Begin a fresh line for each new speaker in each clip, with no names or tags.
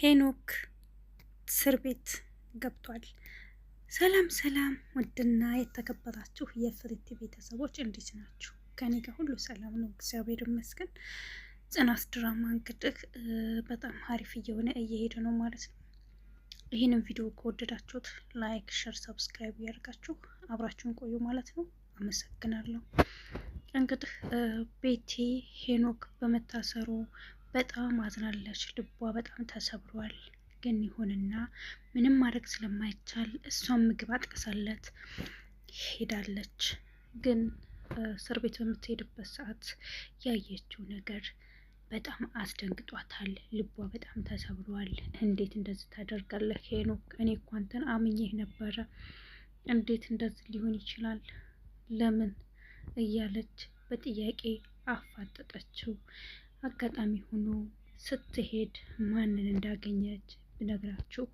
ሄኖክ እስር ቤት ገብቷል። ሰላም ሰላም! ውድና የተከበራችሁ የፍሪቲ ቤተሰቦች እንዴት ናችሁ? ከኔ ጋር ሁሉ ሰላም ነው፣ እግዚአብሔር ይመስገን። ጽናት ድራማ እንግዲህ በጣም አሪፍ እየሄደ ነው ማለት ነው። ይህንን ቪዲዮ ከወደዳችሁት ላይክ፣ ሸር፣ ሰብስክራይብ እያደርጋችሁ አብራችሁን ቆዩ ማለት ነው። አመሰግናለሁ። እንግዲህ ቤቲ ሄኖክ በመታሰሩ በጣም አዝናለች። ልቧ በጣም ተሰብሯል። ግን ይሁንና ምንም ማድረግ ስለማይቻል እሷን ምግብ አጥቅሳለት ሄዳለች። ግን እስር ቤት በምትሄድበት ሰዓት ያየችው ነገር በጣም አስደንግጧታል። ልቧ በጣም ተሰብሯል። እንዴት እንደዚህ ታደርጋለህ ሄኖክ? እኔ እኮ አንተን አምኜህ ነበረ። እንዴት እንደዚህ ሊሆን ይችላል? ለምን እያለች በጥያቄ አፋጠጠችው። አጋጣሚ ሆኖ ስትሄድ ማንን እንዳገኘች ብነግራችሁ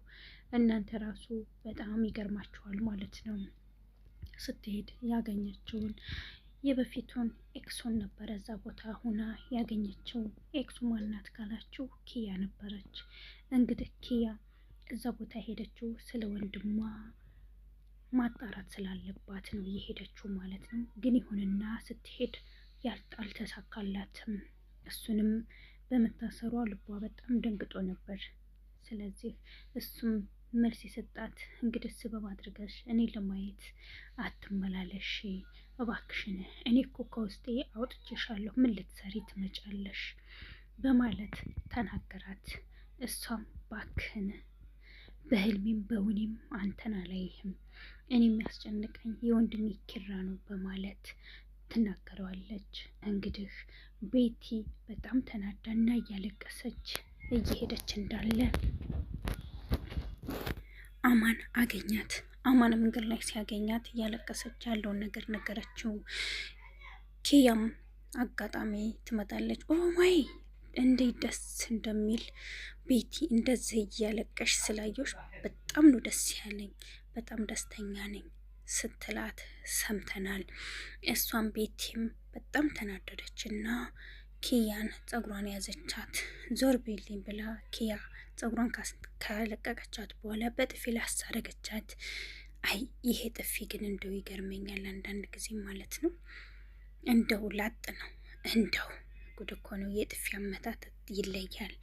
እናንተ ራሱ በጣም ይገርማችኋል ማለት ነው። ስትሄድ ያገኘችውን የበፊቱን ኤክሶን ነበረ። እዛ ቦታ ሁና ያገኘችው ኤክሱ ማናት ካላችሁ ኪያ ነበረች። እንግዲህ ኪያ እዛ ቦታ ሄደችው ስለ ወንድሟ ማጣራት ስላለባት ነው የሄደችው ማለት ነው። ግን ይሁንና ስትሄድ አልተሳካላትም። እሱንም በመታሰሯ ልቧ በጣም ደንግጦ ነበር። ስለዚህ እሱም መልስ የሰጣት እንግዲህ ስበብ አድርገሽ እኔ ለማየት አትመላለሽ እባክሽን፣ እኔ እኮ ከውስጤ አውጥቼሻለሁ፣ ምን ልትሰሪ ትመጫለሽ በማለት ተናገራት። እሷም ባክህን በህልሜም በውኔም አንተን አላይህም፣ እኔ የሚያስጨንቀኝ የወንድሜ ኪራ ነው በማለት ትናገረዋለች። እንግዲህ ቤቲ በጣም ተናዳና እያለቀሰች እየሄደች እንዳለ አማን አገኛት። አማን መንገድ ላይ ሲያገኛት እያለቀሰች ያለውን ነገር ነገረችው። ኪያም አጋጣሚ ትመጣለች። ኦ ማይ እንዴት ደስ እንደሚል ቤቲ እንደዚህ እያለቀሽ ስላየሽ በጣም ነው ደስ ያለኝ፣ በጣም ደስተኛ ነኝ ስትላት ሰምተናል። እሷም ቤቲም በጣም ተናደደች እና ኪያን ጸጉሯን ያዘቻት። ዞር ቤልኝ ብላ ኪያ ጸጉሯን ካለቀቀቻት በኋላ በጥፊ ላሳረገቻት። አይ ይሄ ጥፊ ግን እንደው ይገርመኛል አንዳንድ ጊዜ ማለት ነው። እንደው ላጥ ነው፣ እንደው ጉድ እኮ ነው። የጥፊ አመታት ይለያል።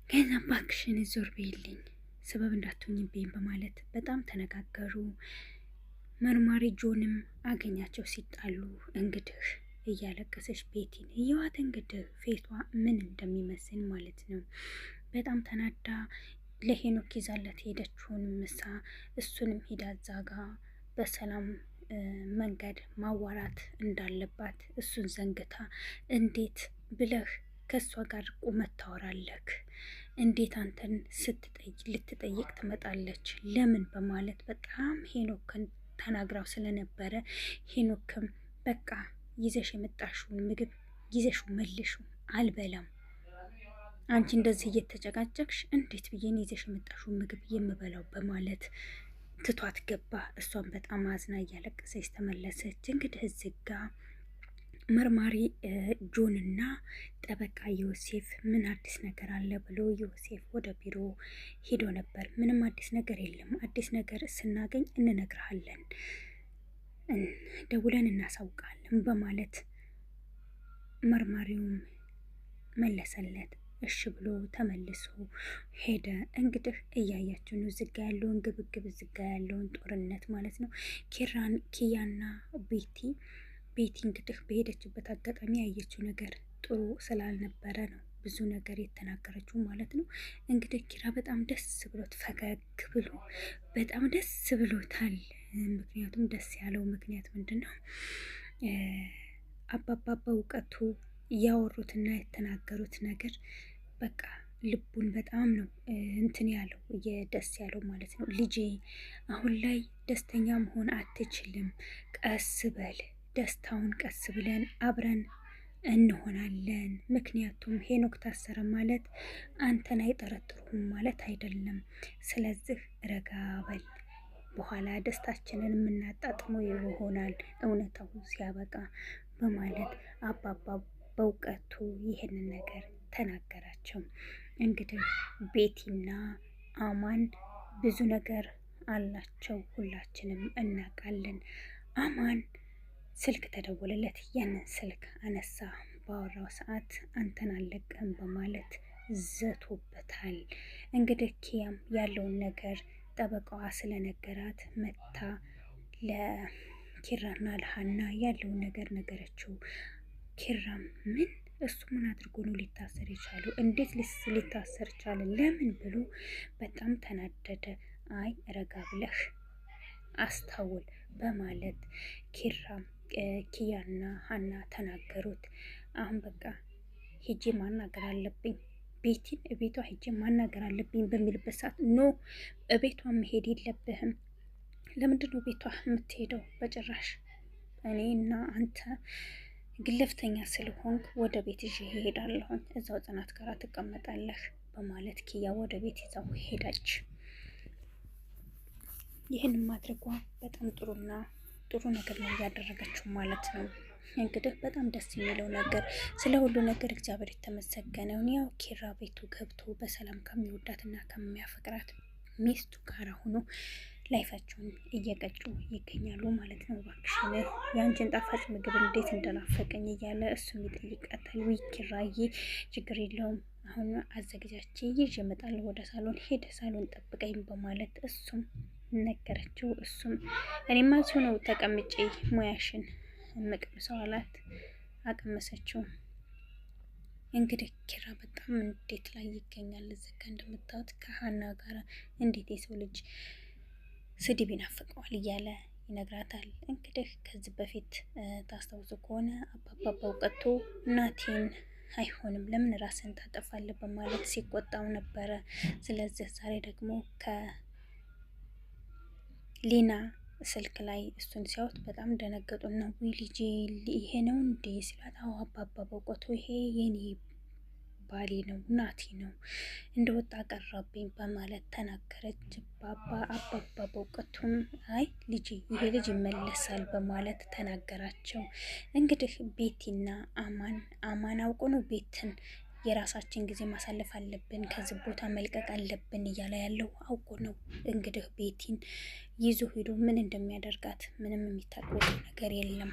ከዛ ባክሽን ዞር ቤልኝ ሰበብ እንዳትሆኝብኝ በማለት በጣም ተነጋገሩ። መርማሪ ጆንም አገኛቸው ሲጣሉ። እንግዲህ እያለቀሰች ቤቲን እየዋት እንግዲህ ፌቷ ምን እንደሚመስል ማለት ነው። በጣም ተናዳ ለሄኖክ ይዛለት ሄደችውን ምሳ እሱንም ሂዳ ዛጋ በሰላም መንገድ ማዋራት እንዳለባት እሱን ዘንግታ እንዴት ብለህ ከእሷ ጋር ቁመት ታወራለህ? እንዴት አንተን ልትጠይቅ ትመጣለች? ለምን በማለት በጣም ሄኖክን ተናግራው ስለነበረ ሄኖክም በቃ ይዘሽ የመጣሽውን ምግብ ይዘሽ መልሹ፣ አልበላም፣ አንቺ እንደዚህ እየተጨቃጨቅሽ እንዴት ብዬን ይዘሽ የመጣሽውን ምግብ የምበላው በማለት ትቷት ገባ። እሷን በጣም አዝና እያለቀሰች ተመለሰች። እንግዲህ እዚህ ጋ መርማሪ ጆንና ጠበቃ ዮሴፍ ምን አዲስ ነገር አለ ብሎ ዮሴፍ ወደ ቢሮ ሄዶ ነበር። ምንም አዲስ ነገር የለም፣ አዲስ ነገር ስናገኝ እንነግርሃለን፣ ደውለን እናሳውቃለን በማለት መርማሪውም መለሰለት። እሺ ብሎ ተመልሶ ሄደ። እንግዲህ እያያችሁ ነው ዝጋ ያለውን ግብግብ፣ ዝጋ ያለውን ጦርነት ማለት ነው። ኪያና ቤቲ እንግዲህ በሄደችበት አጋጣሚ ያየችው ነገር ጥሩ ስላልነበረ ነው ብዙ ነገር የተናገረችው ማለት ነው። እንግዲህ ኪራ በጣም ደስ ብሎት ፈገግ ብሎ በጣም ደስ ብሎታል። ምክንያቱም ደስ ያለው ምክንያት ምንድን ነው? አባባ በእውቀቱ ያወሩትና የተናገሩት ነገር በቃ ልቡን በጣም ነው እንትን ያለው ደስ ያለው ማለት ነው። ልጄ አሁን ላይ ደስተኛ መሆን አትችልም፣ ቀስ በል፣ ደስታውን ቀስ ብለን አብረን እንሆናለን። ምክንያቱም ሄኖክ ታሰረ ማለት አንተን አይጠረጥሩም ማለት አይደለም። ስለዚህ ረጋ በል፣ በኋላ ደስታችንን የምናጣጥመው ይሆናል እውነታው ሲያበቃ በማለት አባባ በእውቀቱ ይህንን ነገር ተናገራቸው። ናቸው። እንግዲህ ቤቲና አማን ብዙ ነገር አላቸው፣ ሁላችንም እናውቃለን። አማን ስልክ ተደወለለት። ያንን ስልክ አነሳ። ባወራው ሰዓት አንተን አልለቅህም በማለት ዘቶበታል። እንግዲህ ኪያም ያለውን ነገር ጠበቃዋ ስለነገራት መታ ለኪራና ለሀና ያለውን ነገር ነገረችው። ኪራም ምን እሱ ምን አድርጎ ነው ሊታሰር የቻለው? እንዴት ሊታሰር ቻለ? ለምን ብሎ በጣም ተናደደ። አይ ረጋ ብለህ አስታውል በማለት ኪራም ኪያና ሀና ተናገሩት። አሁን በቃ ሄጄ ማናገር አለብኝ ቤቲን እቤቷ ሄጄ ማናገር አለብኝ በሚልበት ሰዓት ኖ እቤቷ መሄድ የለብህም። ለምንድን ነው ቤቷ የምትሄደው? በጭራሽ እኔ እና አንተ ግለፍተኛ ስለሆንክ ወደ ቤት ይዤ እሄዳለሁኝ፣ እዛው ጽናት ጋር ትቀመጣለህ በማለት ኪያ ወደ ቤት ይዛው ሄዳች። ይህን ማድረጓ በጣም ጥሩ ነገር ነው እያደረገችው ማለት ነው። እንግዲህ በጣም ደስ የሚለው ነገር ስለ ሁሉ ነገር እግዚአብሔር የተመሰገነውን ያው ኪራ ቤቱ ገብቶ በሰላም ከሚወዳትና ከሚያፈቅራት ሚስቱ ጋር ሆኖ ላይፋቸውን እየቀጩ ይገኛሉ ማለት ነው። እባክሽን የአንቺን ጣፋጭ ምግብ እንዴት እንደናፈቀኝ እያለ እሱም ይጠይቃታል። ውይ ኪራዬ ችግር የለውም አሁን አዘገጃቼ ይዤ እመጣለሁ ወደ ሳሎን፣ ሄደ ሳሎን ጠብቀኝ በማለት እሱም ነገረችው። እሱም እኔማ እዚሁ ነው ተቀምጬ ሙያሽን የምቀምሰው አላት። አቀመሰችው። እንግዲህ ኪራ በጣም እንዴት ላይ ይገኛል። እዚህ ጋ እንደምታዩት ከሀና ጋር እንዴት የሰው ልጅ ስድብ ይናፍቀዋል እያለ ይነግራታል። እንግዲህ ከዚህ በፊት ታስታውሱ ከሆነ አባባ በእውቀቱ እናቴን አይሆንም ለምን ራስን ታጠፋለህ በማለት ሲቆጣው ነበረ። ስለዚህ ዛሬ ደግሞ ከሊና ስልክ ላይ እሱን ሲያዩት በጣም ደነገጡና ውይ ልጄ ይሄ ነው እንዴ ሲላት፣ አዎ አባባ በእውቀቱ ይሄ የኔ ባሌ ነው ናቲ ነው እንደወጣ ቀረብኝ በማለት ተናገረች። አባባ በእውቀቱም አይ ልጅ ይሄ ልጅ ይመለሳል በማለት ተናገራቸው። እንግዲህ ቤቲና አማን አውቆ ነው ቤትን የራሳችን ጊዜ ማሳለፍ አለብን፣ ከዚህ ቦታ መልቀቅ አለብን እያለ ያለው አውቆ ነው። እንግዲህ ቤቲን ይዞ ሄዶ ምን እንደሚያደርጋት ምንም የሚታወቅ ነገር የለም።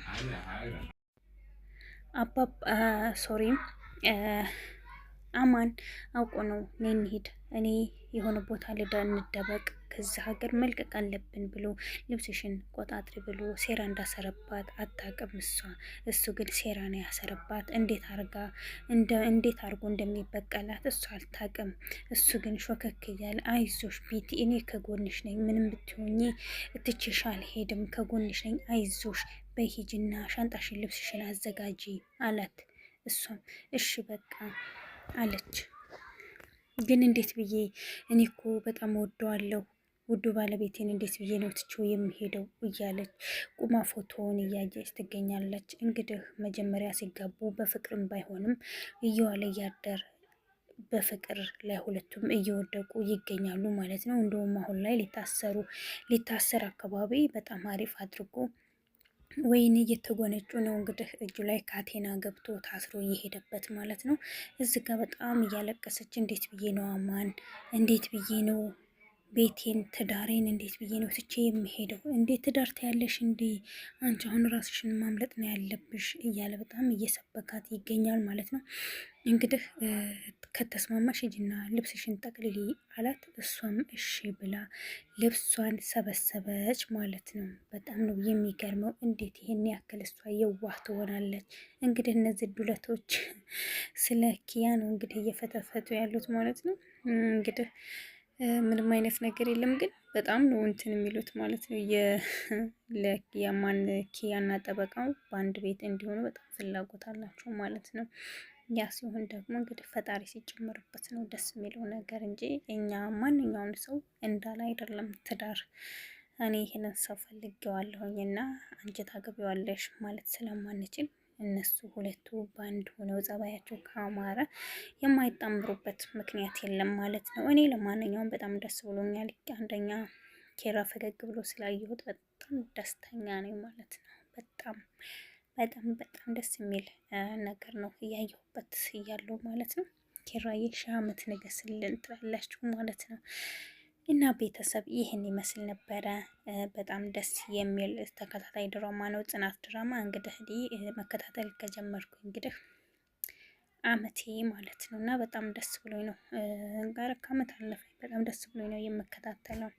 አማን አውቆ ነው ነይ እንሂድ፣ እኔ የሆነ ቦታ እንደበቅ ከዚህ ሀገር መልቀቅ አለብን ብሎ ልብስሽን ቆጣጥሪ ብሎ ሴራ እንዳሰረባት አታውቅም እሷ። እሱ ግን ሴራ ነው ያሰረባት። እንዴት አርጎ እንደሚበቀላት እሷ አልታውቅም። እሱ ግን ሾከክ እያለ አይዞሽ ቤቲ እኔ ከጎንሽ ነኝ፣ ምንም ብትሆኚ እትችሽ አልሄድም፣ ከጎንሽ ነኝ፣ አይዞሽ በሂጅና ሻንጣሽን ልብስሽን አዘጋጂ አላት። እሷም እሺ በቃ አለች። ግን እንዴት ብዬ እኔ እኮ በጣም ወደዋለሁ ውዱ ባለቤቴን እንዴት ብዬ ነው ትቼው የሚሄደው እያለች ቁማ ፎቶውን እያየች ትገኛለች። እንግዲህ መጀመሪያ ሲጋቡ በፍቅርም ባይሆንም እየዋለ እያደር በፍቅር ላይ ሁለቱም እየወደቁ ይገኛሉ ማለት ነው። እንደውም አሁን ላይ ሊታሰር አካባቢ በጣም አሪፍ አድርጎ ወይኔ እየተጎነጩ ነው እንግዲህ እጁ ላይ ካቴና ገብቶ ታስሮ እየሄደበት ማለት ነው። እዚህ ጋር በጣም እያለቀሰች እንዴት ብዬ ነው አማን፣ እንዴት ብዬ ነው ቤቴን ትዳሬን እንዴት ብዬ ነው ትቼ የሚሄደው? እንዴት ትዳር ታያለሽ እንዴ? አንቺ አሁን ራስሽን ማምለጥ ነው ያለብሽ እያለ በጣም እየሰበካት ይገኛል ማለት ነው። እንግዲህ ከተስማማሽ ሂጂና ልብስሽን ጠቅልሊ አላት። እሷም እሺ ብላ ልብሷን ሰበሰበች ማለት ነው። በጣም ነው የሚገርመው እንዴት ይሄን ያክል እሷ የዋህ ትሆናለች። እንግዲህ እነዚህ ዱለቶች ስለ ኪያ ነው እንግዲህ እየፈተፈቱ ያሉት ማለት ነው። እንግዲህ ምንም አይነት ነገር የለም ግን በጣም ነው እንትን የሚሉት ማለት ነው። የማን ኪያና ጠበቃው በአንድ ቤት እንዲሆኑ በጣም ፍላጎት አላቸው ማለት ነው። ያ ሲሆን ደግሞ እንግዲህ ፈጣሪ ሲጨምርበት ነው ደስ የሚለው ነገር እንጂ እኛ ማንኛውን ሰው እንዳለ አይደለም ትዳር። እኔ ይህንን ሰው ፈልጌዋለሁኝ እና አንቺ ታገቢዋለሽ ማለት ስለማንችል እነሱ ሁለቱ በአንድ ሆነው ጸባያቸው ካማረ የማይጣምሩበት ምክንያት የለም ማለት ነው። እኔ ለማንኛውም በጣም ደስ ብሎኛል። አንደኛ ኪራ ፈገግ ብሎ ስላየሁት በጣም ደስተኛ ነኝ ማለት ነው። በጣም በጣም በጣም ደስ የሚል ነገር ነው እያየሁበት እያለው ማለት ነው። ኪራዬ ሺህ ዓመት ንገስልን ትላላችሁ ማለት ነው። እና ቤተሰብ ይህን ይመስል ነበረ። በጣም ደስ የሚል ተከታታይ ድራማ ነው ጽናት ድራማ። እንግዲህ መከታተል ከጀመርኩ እንግዲህ አመቴ ማለት ነው እና በጣም ደስ ብሎኝ ነው ጋር ከአመት አለፈ። በጣም ደስ ብሎኝ ነው የምከታተለው።